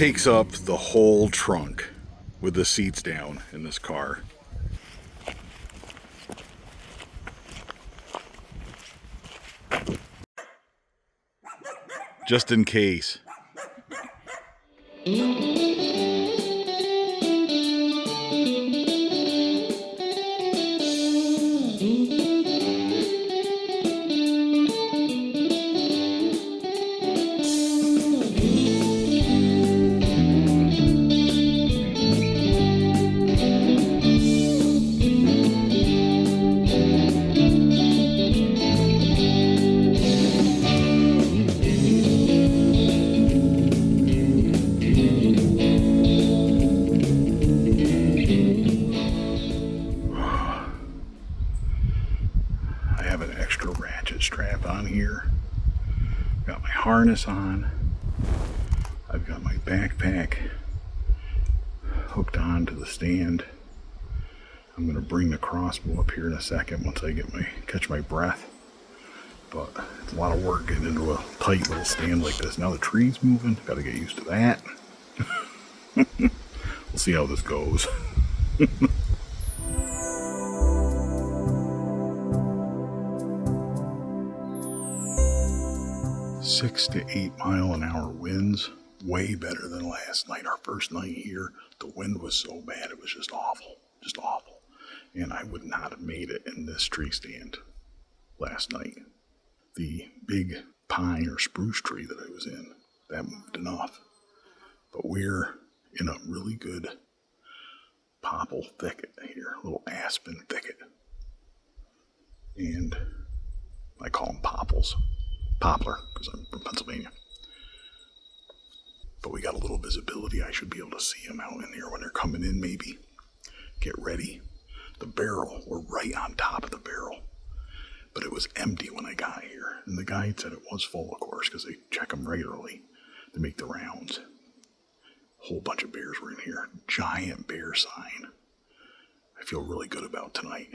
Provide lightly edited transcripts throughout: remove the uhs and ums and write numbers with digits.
takes up the whole trunk with the seats down in this car. Just in case. Strap on here. Got my harness on. I've got my backpack hooked on to the stand. I'm going to bring the crossbow up here in a second once I catch my breath. But it's a lot of work getting into a tight little stand like this. Now the tree's moving. Got to get used to that. We'll see how this goes. 6 to 8 mile an hour winds, way better than last night. Our first night here, the wind was so bad, it was just awful, and I would not have made it in this tree stand last night. The big pine or spruce tree that I was in, that moved enough, but we're in a really good popple thicket here, a little aspen thicket, and I call them popples. Poplar, because I'm from Pennsylvania. But we got a little visibility. I should be able to see them out in here when they're coming in, maybe. Get ready. The barrel, we're right on top of the barrel. But it was empty when I got here. And the guide said it was full, of course, because they check them regularly. They make the rounds. A whole bunch of bears were in here. Giant bear sign. I feel really good about tonight.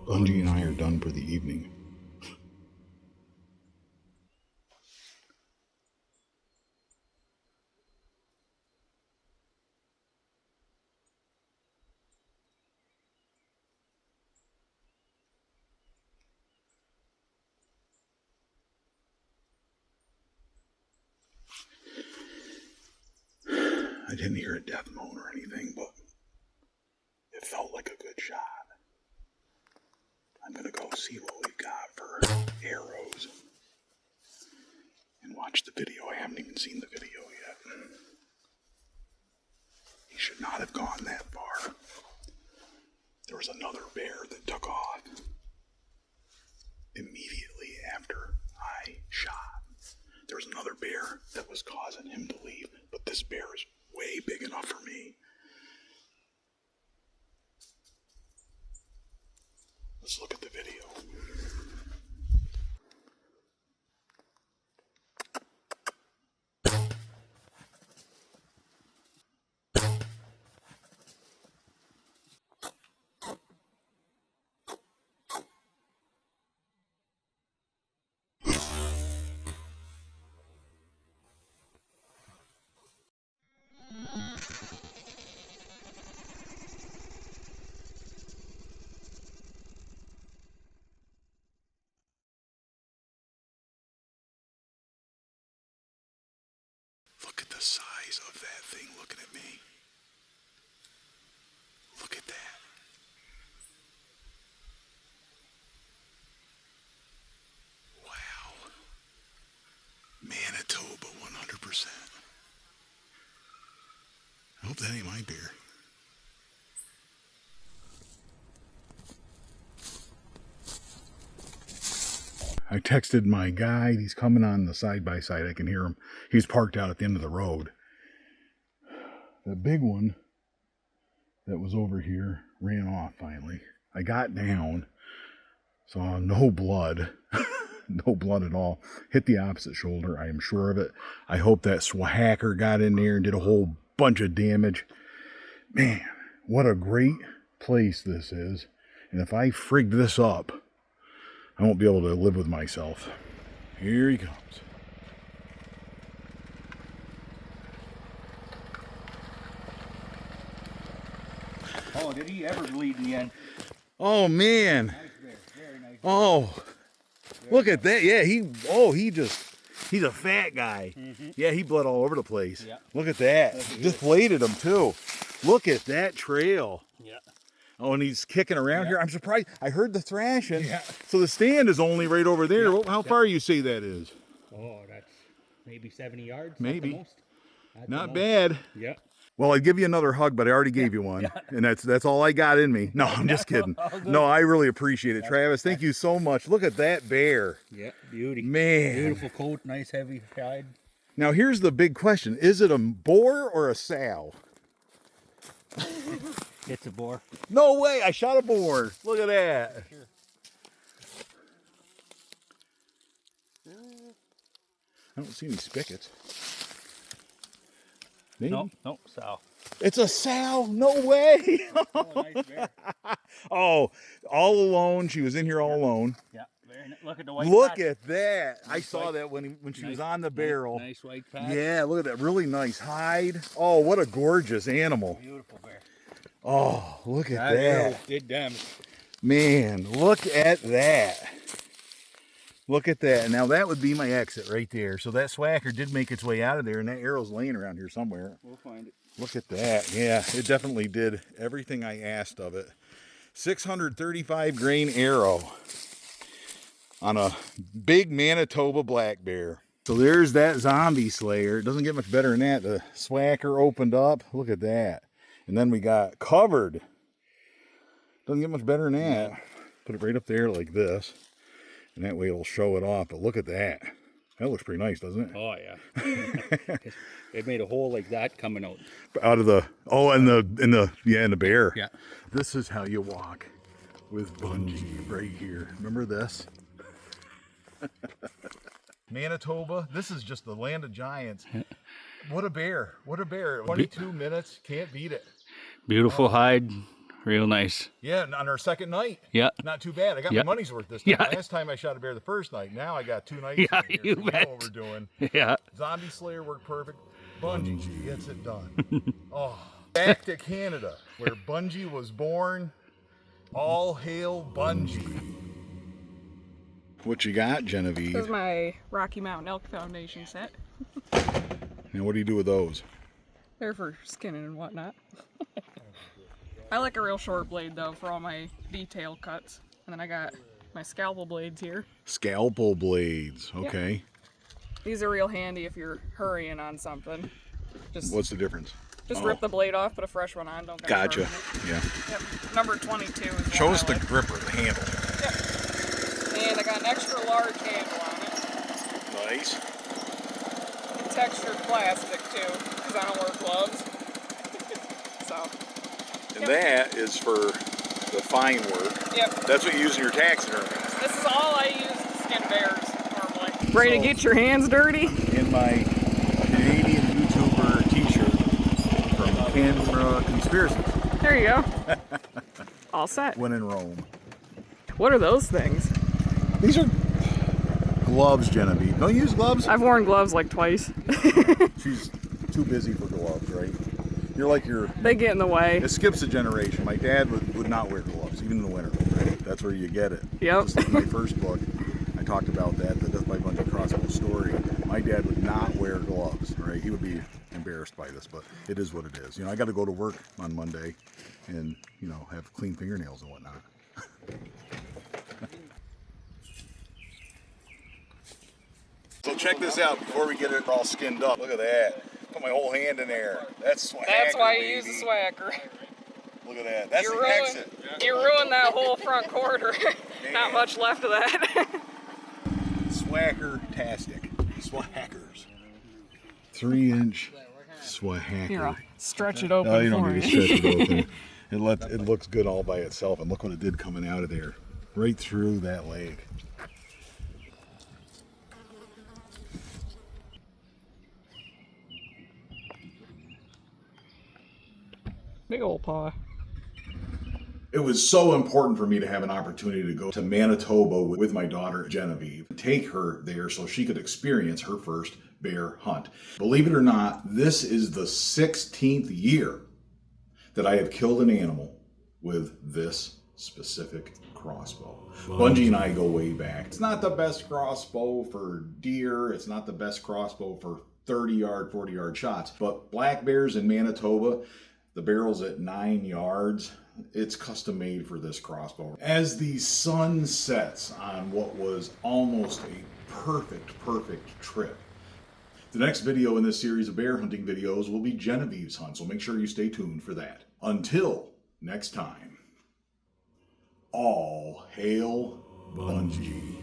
Bunjie and I are done for the evening. I didn't hear a death moan or anything, but it felt like a good shot. I'm gonna go see what we've got for arrows and watch the video. I haven't even seen the video yet. He should not have gone that far. There was another bear that took off immediately after I shot. There was another bear that was causing him to leave, but this bear is way big enough for me. Let's look at the video. Look at the size of that thing looking at me. Look at that. Wow. Manitoba 100%. I hope that ain't my beer. I texted my guide. He's coming on the side-by-side. I can hear him. He's parked out at the end of the road. The big one that was over here ran off finally. I got down, saw no blood. No blood at all. Hit the opposite shoulder. I am sure of it. I hope that Swhacker got in there and did a whole bunch of damage. Man, what a great place this is. And if I frigged this up, I won't be able to live with myself. Here he comes. Oh, did he ever bleed in the end? Oh, man. Nice bear. Very nice bear. Oh, look at that. Yeah, he's a fat guy. Mm-hmm. Yeah, he bled all over the place. Yeah. Look at that. Deflated him, too. Look at that trail. Yeah. Oh, and he's kicking around here. I'm surprised. I heard the thrashing. Yeah. So the stand is only right over there. Yeah. How far you say that is? Oh, that's maybe 70 yards. Maybe. At the most. Not bad. Yeah. Well, I'd give you another hug, but I already gave you one. Yeah. And that's all I got in me. No, I'm just kidding. No, I really appreciate it. Travis, thank you so much. Look at that bear. Yeah, beauty. Man. Beautiful coat, nice heavy hide. Now, here's the big question. Is it a boar or a sow? It's a boar. No way, I shot a boar. Look at that. Sure. I don't see any spigots. Maybe? No, sow. It's a sow? No way. Oh, nice bear. Oh, all alone. She was in here all alone. Yeah, very nice. Look at the white Look patch. at that. Nice I saw white. that when she was on the barrel. Nice white patch. Yeah, look at that. Really nice hide. Oh, what a gorgeous animal. Beautiful bear. Oh, look at That that. arrow did damage. Man, look at that. Look at that. Now that would be my exit right there. So that Swhacker did make its way out of there, and that arrow's laying around here somewhere. We'll find it. Look at that. Yeah, it definitely did everything I asked of it. 635 grain arrow on a big Manitoba black bear. So there's that zombie slayer. It doesn't get much better than that. The Swhacker opened up. Look at that. And then we got covered. Doesn't get much better than that. Put it right up there like this. And that way it'll show it off. But look at that. That looks pretty nice, doesn't it? Oh, yeah. It made a hole like that coming out. Out of the, oh, and the bear. Yeah. This is how you walk with Bunjie right here. Remember this? Manitoba. This is just the land of giants. What a bear. What a bear. 22 minutes. Can't beat it. Beautiful hide. real nice. Yeah, and on our second night. Yeah. Not too bad. I got Yeah. my money's worth this time. Yeah. Last time I shot a bear the first night. Now I got 2 nights. Yeah, in here, you so bet. know what we're doing. Yeah. Zombie Slayer worked perfect. Bunjie gets it done. Oh, back to Canada, where Bunjie was born. All hail Bunjie. What you got, This Genevieve? is my Rocky Mountain Elk Foundation set. And what do you do with those? They're for skinning and whatnot. I like a real short blade though for all my detail cuts. And then I got my scalpel blades here. Scalpel blades. Okay. These are real handy if you're hurrying on something. Just What's the difference? rip the blade off, put a fresh one on. Don't get Gotcha. sharpen it. Yeah. Yep. Number 22 is Show one us I the like. gripper, the handle. Yep. And I got an extra large handle on it. Nice. Textured plastic too, because I don't wear gloves. So. And that is for the fine work. Yep. That's what you use in your taxidermy. This is all I use to skin bears normally. Ready to get your hands dirty? In my Canadian YouTuber t-shirt from Camera Conspiracy. There you go. All set. When in Rome. What are those things? These are gloves, Genevieve. Don't you use gloves? I've worn gloves like twice. She's too busy for gloves, right? You're like your... They get in the way. It skips a generation. My dad would not wear gloves, even in the winter. Right? That's where you get it. Yep. Just like my first book, I talked about that, the Death by Bunjie crossbow story. My dad would not wear gloves, right? He would be embarrassed by this, but it is what it is. You know, I got to go to work on Monday and, you know, have clean fingernails and whatnot. So check this out before we get it all skinned up. Look at that. Put my whole hand in there. That's Swhacker, That's why you baby. use the Swhacker. Look at that. That's the exit. You ruined that whole front quarter. Not much left of that. Swhacker-tastic. Swhackers. 3-inch Swhacker. Here, I'll stretch it open No, you don't for need to stretch it open. It looks good all by itself, and look what it did coming out of there. Right through that leg. Big old paw. It was so important for me to have an opportunity to go to Manitoba with my daughter Genevieve, take her there so she could experience her first bear hunt. Believe it or not, this is the 16th year that I have killed an animal with this specific crossbow. Bunjie and I go way back. It's not the best crossbow for deer. It's not the best crossbow for 30-yard, 40-yard shots. But black bears in Manitoba, the barrel's at 9 yards. It's custom made for this crossbow. As the sun sets on what was almost a perfect trip, the next video in this series of bear hunting videos will be Genevieve's hunt, so make sure you stay tuned for that. Until next time, all hail Bunjie.